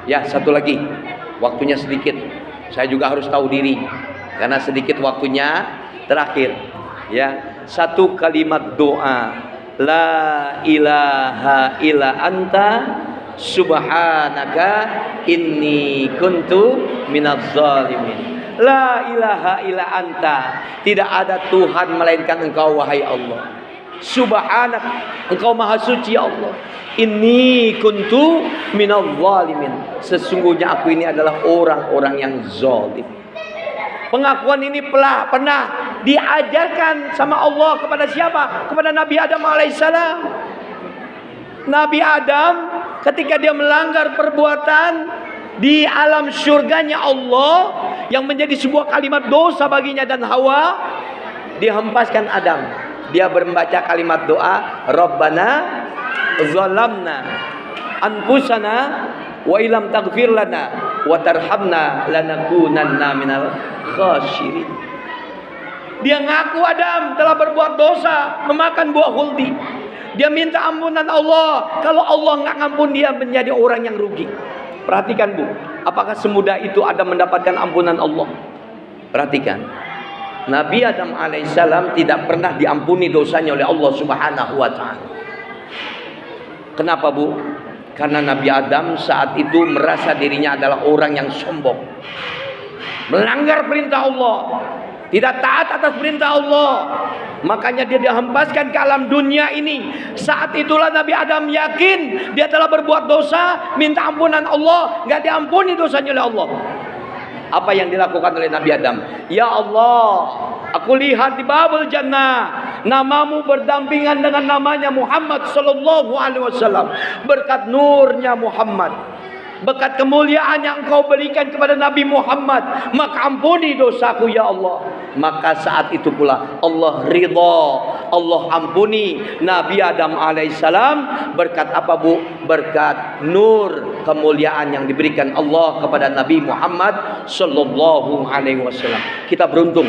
Ya, satu lagi, waktunya sedikit. Saya juga harus tahu diri karena sedikit waktunya terakhir. Ya, satu kalimat doa, la ilaha illa anta subhanaka inni kuntu minaz zalimin. La ilaha illa anta, tidak ada Tuhan melainkan Engkau wahai Allah. Subhanak, Engkau maha suci ya Allah. Inni kuntu minaz zalimin. Sesungguhnya aku ini adalah orang-orang yang zalim. Pengakuan ini pernah diajarkan sama Allah kepada siapa? Kepada Nabi Adam alaihissalam. Nabi Adam ketika dia melanggar perbuatan di alam surganya Allah yang menjadi sebuah kalimat dosa baginya dan Hawa, dihempaskan Adam. Dia membaca kalimat doa, Rabbana zalamna anfusana wa ilam taghfir lana wa tarhamna lanakunanna minal khasyirin. Dia ngaku Adam telah berbuat dosa, memakan buah huldi. Dia minta ampunan Allah. Kalau Allah nggak ngampun, dia menjadi orang yang rugi. Perhatikan, Bu, apakah semudah itu Adam mendapatkan ampunan Allah? Perhatikan, Nabi Adam alaihissalam tidak pernah diampuni dosanya oleh Allah Subhanahu wa ta'ala. Kenapa, Bu? Karena Nabi Adam saat itu merasa dirinya adalah orang yang sombong, melanggar perintah Allah. tidak taat atas perintah Allah. Makanya dia dihempaskan ke alam dunia ini. Saat itulah Nabi Adam yakin dia telah berbuat dosa, minta ampunan Allah, nggak diampuni dosanya oleh Allah. Apa yang dilakukan oleh Nabi Adam? Ya Allah, aku lihat di babul jannah, namamu berdampingan dengan namanya Muhammad sallallahu alaihi wasallam. Berkat nurnya Muhammad, berkat kemuliaan yang engkau berikan kepada Nabi Muhammad, maka ampuni dosaku ya Allah. Maka saat itu pula Allah ridha, Allah ampuni Nabi Adam alaihissalam. Berkat apa bu? Berkat nur kemuliaan yang diberikan Allah kepada Nabi Muhammad sallallahu alaihi wasallam. Kita beruntung,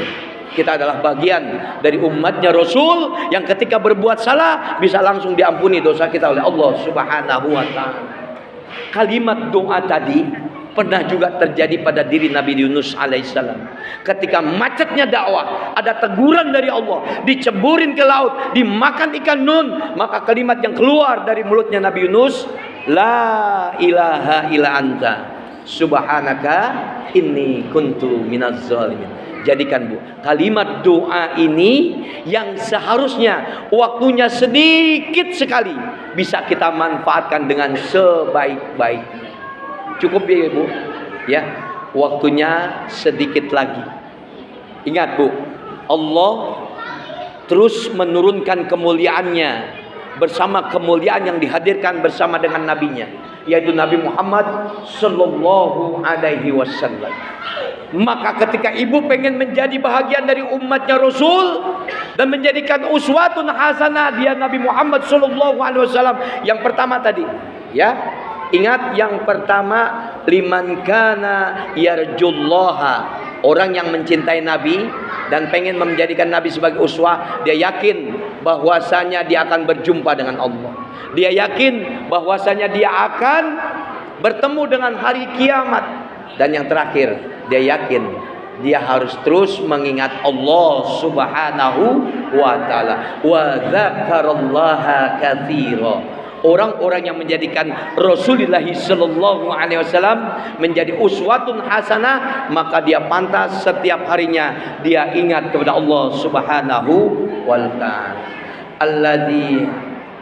kita adalah bagian dari umatnya Rasul yang ketika berbuat salah bisa langsung diampuni dosa kita oleh Allah subhanahu wa ta'ala. Kalimat doa tadi pernah juga terjadi pada diri Nabi Yunus alaihissalam. Ketika macetnya dakwah, ada teguran dari Allah, diceburin ke laut, dimakan ikan nun, maka kalimat yang keluar dari mulutnya Nabi Yunus, la ilaha illa anta subhanaka inni kuntu minaz zalimin. Jadikan bu, kalimat doa ini yang seharusnya waktunya sedikit sekali bisa kita manfaatkan dengan sebaik-baiknya. Cukup ya ibu, ya, waktunya sedikit lagi. Ingat bu, Allah terus menurunkan kemuliaannya bersama kemuliaan yang dihadirkan bersama dengan nabinya, yaitu Nabi Muhammad sallallahu alaihi wasallam. Maka ketika ibu pengen menjadi bahagian dari umatnya Rasul dan menjadikan uswatun hasanah dia Nabi Muhammad sallallahu alaihi wasallam, yang pertama tadi, ya, ingat yang pertama, liman kana yarjullaha, orang yang mencintai Nabi dan pengen menjadikan Nabi sebagai uswah, dia yakin bahwasanya dia akan berjumpa dengan Allah. Dia yakin bahwasanya dia akan bertemu dengan hari kiamat. Dan yang terakhir, dia yakin dia harus terus mengingat Allah subhanahu wa ta'ala. Wa dzakarallaha katsira. Orang-orang yang menjadikan Rasulullah sallallahu alaihi wasallam menjadi uswatun hasanah, maka dia pantas setiap harinya dia ingat kepada Allah subhanahu wa ta'ala. Alladzi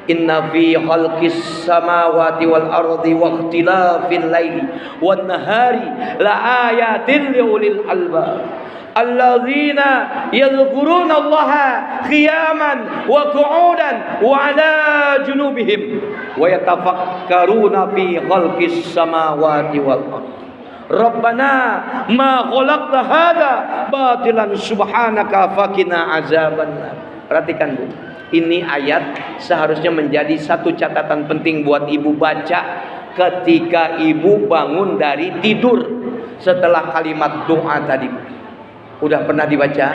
inna fi khalqis samawati wal ardi wa ikhtilafil laili wan nahari la ayatin liulil albab alladzina yadhkuruna Allaha qiyaman wa qu'udan wa 'ala junubihim wa yatafakkaruna fi khalqis samawati wal ardi Rabbana ma khalaqta hadza batilan subhanaka faqina azabannar. Perhatikan bu, ini ayat seharusnya menjadi satu catatan penting buat ibu baca ketika ibu bangun dari tidur setelah kalimat doa tadi. Udah pernah dibaca?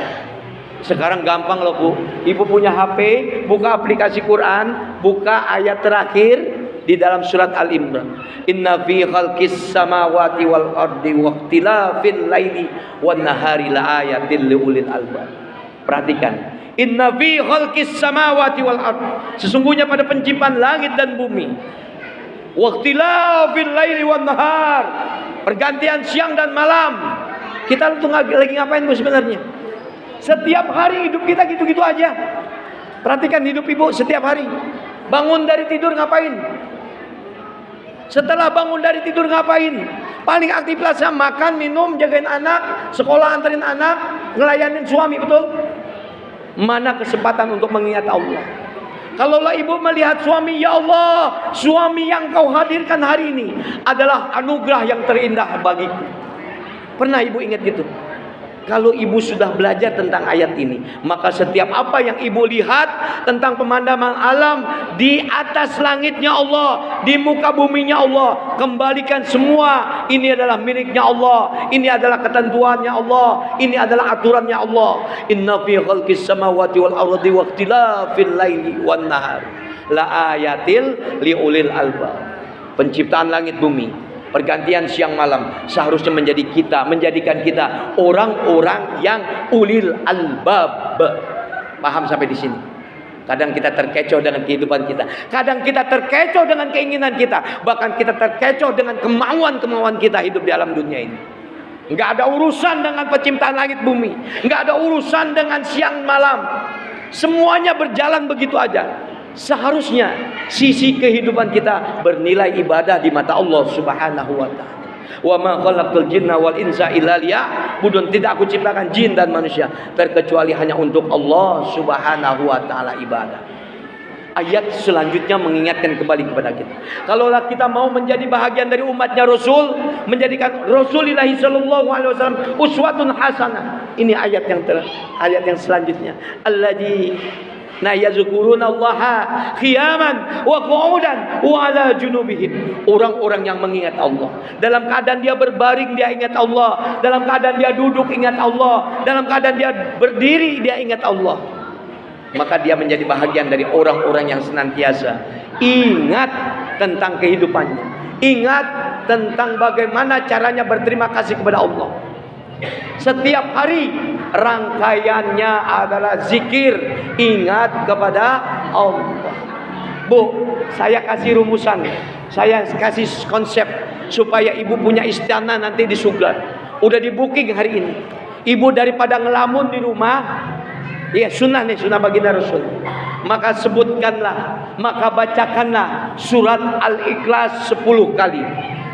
Sekarang gampang loh bu, ibu punya HP, buka aplikasi Quran, buka ayat terakhir di dalam surat Al-Imran. Inna fi khalqis samawati wal ardi wa ikhtilafil laili wan nahari la ayatin liulil albab. Perhatikan, inna fi khalqis samawati wal ard, sesungguhnya pada penciptaan langit dan bumi, wa ikhtilafil laili wan nahar, pergantian siang dan malam. Kita tuh lagi ngapain bu sebenarnya? Setiap hari hidup kita gitu-gitu aja. Perhatikan hidup ibu setiap hari. Bangun dari tidur ngapain? Setelah bangun dari tidur ngapain? Paling aktivitasnya makan, minum, jagain anak, sekolah anterin anak, ngelayanin suami, betul? Mana kesempatan untuk mengingat Allah? Kalaulah ibu melihat suami, ya Allah, suami yang kau hadirkan hari ini adalah anugerah yang terindah bagiku. Pernah ibu ingat gitu? Kalau ibu sudah belajar tentang ayat ini, maka setiap apa yang ibu lihat tentang pemandangan alam di atas langitnya Allah, di muka buminya Allah, kembalikan semua ini adalah miliknya Allah, ini adalah ketentuannya Allah, ini adalah aturannya Allah. Inna fi khalqis samawati wal ardi wa ikhtilafil laili wan nahar la ayatil liulil albab. Penciptaan langit bumi, pergantian siang malam seharusnya menjadikan kita orang-orang yang ulil albab. Paham sampai di sini? Kadang kita terkecoh dengan kehidupan kita, kadang kita terkecoh dengan keinginan kita, bahkan kita terkecoh dengan kemauan-kemauan kita hidup di alam dunia ini. Nggak ada urusan dengan penciptaan langit bumi, nggak ada urusan dengan siang malam. Semuanya berjalan begitu aja. Seharusnya sisi kehidupan kita bernilai ibadah di mata Allah Subhanahu wa taala. Wa ma khalaqtul jinna wal insa illa liya'budun. Tidak aku ciptakan jin dan manusia terkecuali hanya untuk Allah Subhanahu wa taala ibadah. Ayat selanjutnya mengingatkan kembali kepada kita. Kalaulah kita mau menjadi bahagian dari umatnya Rasul, menjadikan Rasulullah sallallahu alaihi wasallam uswatun hasanah. Ini ayat yang selanjutnya. Alladzi yazkuruna Allaha qiyaman wa qu'udan wa 'ala junubihim. Orang-orang yang mengingat Allah. Dalam keadaan dia berbaring dia ingat Allah, dalam keadaan dia duduk ingat Allah, dalam keadaan dia berdiri dia ingat Allah. Maka dia menjadi bahagian dari orang-orang yang senantiasa ingat tentang kehidupannya, ingat tentang bagaimana caranya berterima kasih kepada Allah. Setiap hari rangkaiannya adalah zikir, ingat kepada Allah. Bu, saya kasih rumusan, saya kasih konsep supaya ibu punya istana nanti di surga. Udah di booking hari ini. Ibu daripada ngelamun di rumah, ya sunnah nih, sunnah baginda Rasul. Maka sebutkanlah, maka bacakanlah surat Al-Ikhlas 10 kali.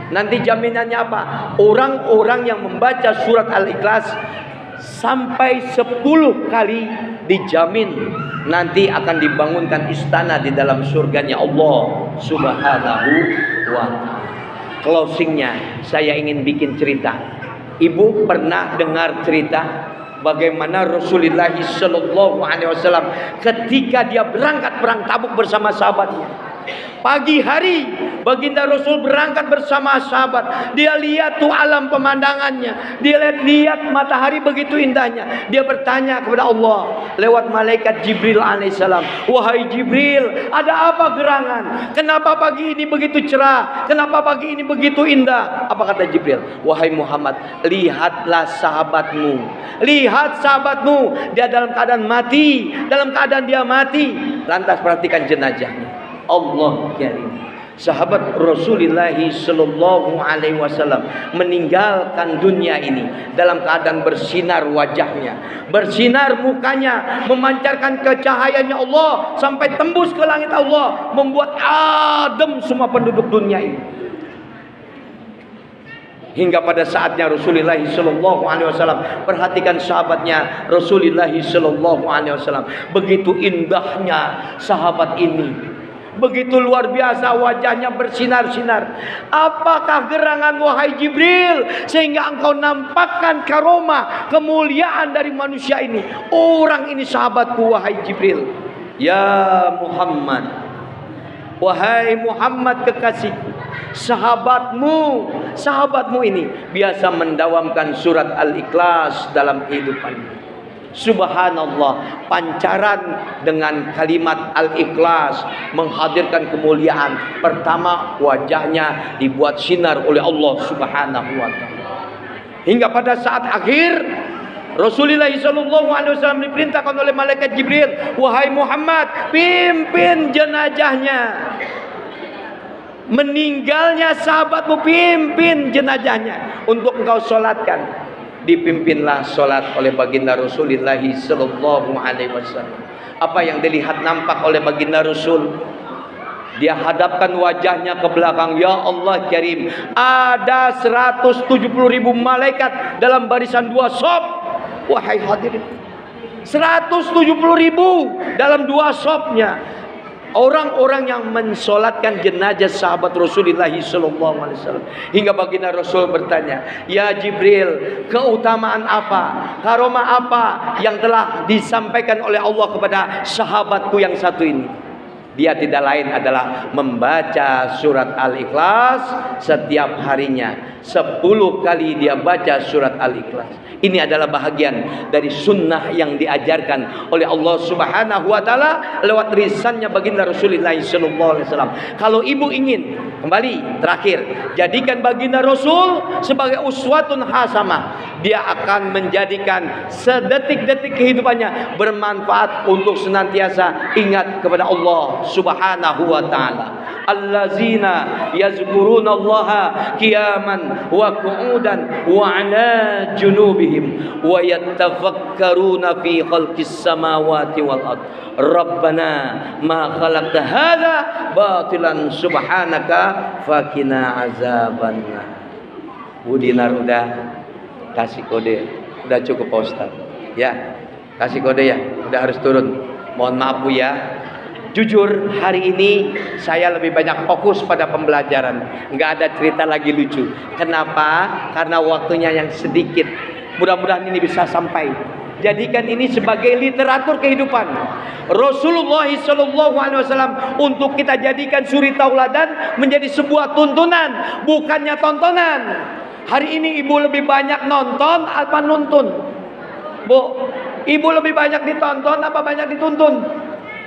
Nanti jaminannya apa? Orang-orang yang membaca surat Al-Ikhlas sampai 10 kali dijamin nanti akan dibangunkan istana di dalam surganya Allah Subhanahu wa ta'ala. Closingnya saya ingin bikin cerita. Ibu pernah dengar cerita bagaimana Rasulullah sallallahu alaihi wasallam ketika dia berangkat perang Tabuk bersama sahabatnya. Pagi hari baginda Rasul berangkat bersama sahabat. Dia lihat tuh alam pemandangannya. Dia lihat matahari begitu indahnya. Dia bertanya kepada Allah lewat malaikat Jibril alaihissalam. Wahai Jibril, ada apa gerangan? Kenapa pagi ini begitu cerah? Kenapa pagi ini begitu indah? Apa kata Jibril? Wahai Muhammad, lihatlah sahabatmu. Lihat sahabatmu. Dia dalam keadaan mati. Dalam keadaan dia mati. Lantas perhatikan jenazahnya. Allah karim. Sahabat Rasulullah sallallahu alaihi wasallam meninggalkan dunia ini dalam keadaan bersinar wajahnya, bersinar mukanya, memancarkan kecahayaannya Allah sampai tembus ke langit Allah, membuat adem semua penduduk dunia ini. Hingga pada saatnya Rasulullah sallallahu alaihi wasallam, perhatikan sahabatnya Rasulullah sallallahu alaihi wasallam, begitu indahnya sahabat ini. Begitu luar biasa wajahnya bersinar-sinar. Apakah gerangan wahai Jibril sehingga engkau nampakkan karomah, kemuliaan dari manusia ini? Orang ini sahabatku wahai Jibril. Ya Muhammad, wahai Muhammad kekasihku, sahabatmu ini biasa mendawamkan surat Al-Ikhlas dalam kehidupannya. Subhanallah, pancaran dengan kalimat Al-Ikhlas menghadirkan kemuliaan. Pertama, wajahnya dibuat sinar oleh Allah Subhanahu wa taala. Hingga pada saat akhir Rasulullah sallallahu alaihi wasallam diperintahkan oleh malaikat Jibril, wahai Muhammad, pimpin jenazahnya. Meninggalnya sahabatmu, pimpin jenazahnya untuk engkau solatkan. Dipimpinlah solat oleh baginda Rasulullah sallallahu alaihi wasallam. Apa yang dilihat nampak oleh baginda Rasul? Dia hadapkan wajahnya ke belakang. Ya Allah Karim, ada 170.000 malaikat dalam barisan 2 shaf. Wahai hadirin, 170.000 dalam 2 shafnya. Orang-orang yang mensolatkan jenazah sahabat Rasulullah sallallahu alaihi wasallam. Hingga baginda Rasul bertanya, "Ya Jibril, keutamaan apa? Karomah apa yang telah disampaikan oleh Allah kepada sahabatku yang satu ini?" Dia tidak lain adalah membaca surat Al-Ikhlas setiap harinya. 10 kali dia baca surat Al-Ikhlas. Ini adalah bahagian dari sunnah yang diajarkan oleh Allah Subhanahu wa taala lewat lisannya baginda Rasulullah sallallahu alaihi wasallam. Kalau ibu ingin kembali terakhir, jadikan baginda Rasul sebagai uswatun hasanah. dia akan menjadikan sedetik-detik kehidupannya bermanfaat untuk senantiasa ingat kepada Allah Subhanahu wa taala. Allazina yazkuruna Allaha qiyaman wa qu'udan wa 'ala junubihim wa yattafakkaruna fi khalqis samawati wal ard. Rabbana ma khalaqta hadza batilan subhanaka faqina azabannar. Budinar udah kasih kode, udah cukup Pak Ustaz. Ya, kasih kode ya, udah harus turun. Mohon maaf Bu ya. Jujur hari ini saya lebih banyak fokus pada pembelajaran. Nggak ada cerita lagi lucu. Kenapa? Karena waktunya yang sedikit. Mudah-mudahan ini bisa sampai. Jadikan ini sebagai literatur kehidupan. Rasulullah SAW untuk kita jadikan suri tauladan menjadi sebuah tuntunan, bukannya tontonan. Hari ini ibu lebih banyak nonton apa nuntun? Bu, ibu lebih banyak ditonton apa banyak dituntun?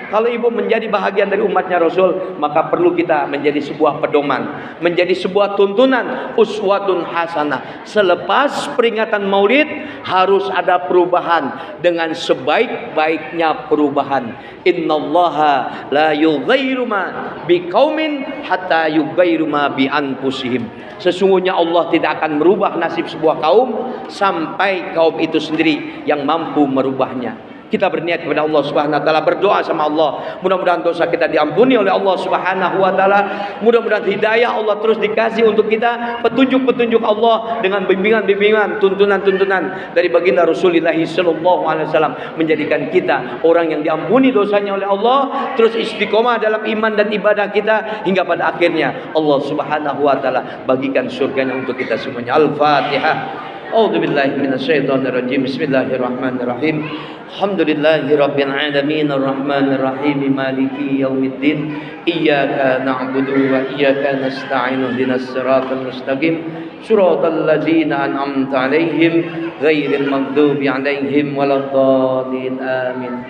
Kalau ibu menjadi bahagian dari umatnya Rasul, maka perlu kita menjadi sebuah pedoman, menjadi sebuah tuntunan, uswatun hasanah. Selepas peringatan Maulid harus ada perubahan dengan sebaik-baiknya perubahan. Innallaha la yughayyiru ma biqaumin hatta yughayyiru ma bi anfusihim. Sesungguhnya Allah tidak akan merubah nasib sebuah kaum sampai kaum itu sendiri yang mampu merubahnya. Kita berniat kepada Allah Subhanahu wa taala, berdoa sama Allah. Mudah-mudahan dosa kita diampuni oleh Allah Subhanahu wa taala. Mudah-mudahan hidayah Allah terus dikasih untuk kita, petunjuk-petunjuk Allah dengan bimbingan-bimbingan, tuntunan-tuntunan dari baginda Rasulullah sallallahu alaihi wasallam menjadikan kita orang yang diampuni dosanya oleh Allah, terus istiqomah dalam iman dan ibadah kita hingga pada akhirnya Allah Subhanahu wa taala bagikan surganya untuk kita semuanya. Al-Fatihah. A'udzu billahi minasyaitonir rajim. Bismillahirrahmanirrahim. Alhamdulillahi rabbil alamin arrahmanir rahim maliki yaumiddin. Iyyaka na'budu wa iyyaka nasta'in. Ihdinas siratal mustaqim. Shiratal ladzina an'amta 'alaihim ghairil maghdubi 'alaihim waladdallin. Amin.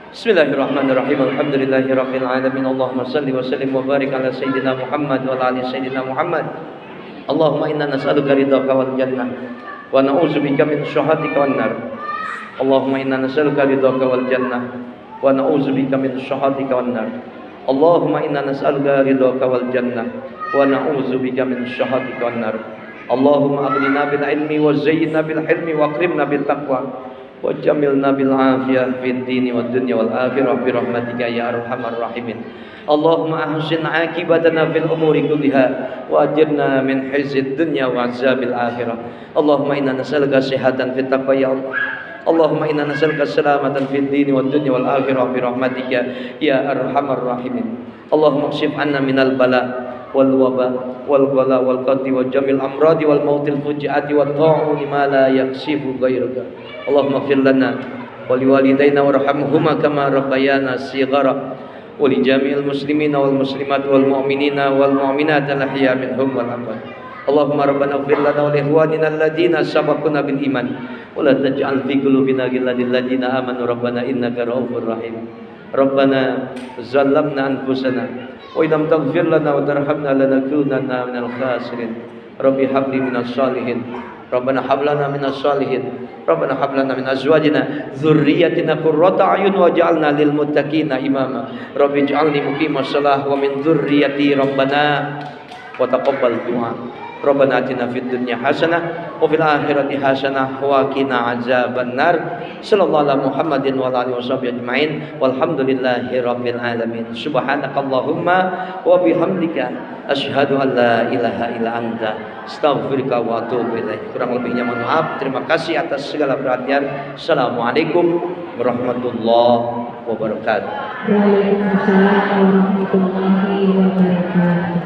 Bismillahirrahmanirrahim. Alhamdulillahi rabbil alamin. Allahumma shalli wa sallim wa barik ala sayyidina Muhammad wa ala ali sayyidina Muhammad. Allahumma inna nas'aluka ridhaka wal jannah wa na'udzubika min syahhatika wan nar. Allahumma inna nas'aluka ridhaka wal jannah wa na'udzubika min syahhatika wan nar. Allahumma inna nas'aluka ridhaka wal jannah wa na'udzubika min syahhatika wan nar. Allahumma aghnina bil ilmi wa zayyinna bil hilmi wa akrimna bil taqwa wa jamilna bil afiyah fid dini wad dunya wal akhirah bi rahmatika ya arhamar rahimin. Allahumma ahsin aqibatana fil umuri kulliha wa ajirna min khizyid dunya wa azabil akhirah. Allahumma inna nas'aluka sihhatan fit taqwa ya Allah. Allahumma inna nas'aluka salamatan fid dini wad dunya wal akhirah bi rahmatika ya arhamar rahimin. Allahumma kshif 'anna minal bala wal waba wal ghala wal qati wa jamil amradi wal mautil fujiati wat ta'uni ma la yakshifu ghairuka. Allahumma ighfir lana wa liwalidayna warhamhuma kama rabbayana shighara. ولجميع المسلمين والمسلمات والمؤمنين والمؤمنات الأحياء منهم والأموات. اللهم ربنا اغفر لنا ولإخواننا الذين سبقونا بالإيمان ولا تجعل في قلوبنا غلا للذين آمنوا ربنا إنك رؤوف رحيم. ربنا ظلمنا أنفسنا وإن لم تغفر لنا وترحمنا لنكونن من الخاسرين. ربي هب لي من الصالحين. ربنا هب لنا من الصالحين. ربنا هب لنا من أزواجنا ذريتنا قرة أعين واجعلنا للمتقين إماما. رب اجعلني مقيم الصلاة ومن ذريتي ربنا وتقبل دعاء. ربنا آتنا في الدنيا حسنة وفي الآخرة حسنة وقنا عذاب النار. صلى الله على محمد وعلى آله وصحبه أجمعين والحمد لله رب العالمين. سبحانك اللهم وبحمدك أشهد أن لا إله إلا أنت astaghfiruka wa atubu ilaik. Kurang lebihnya mohon maaf. Terima kasih atas segala perhatian. Assalamualaikum warahmatullahi wabarakatuh. Waalaikumsalam warahmatullahi wabarakatuh.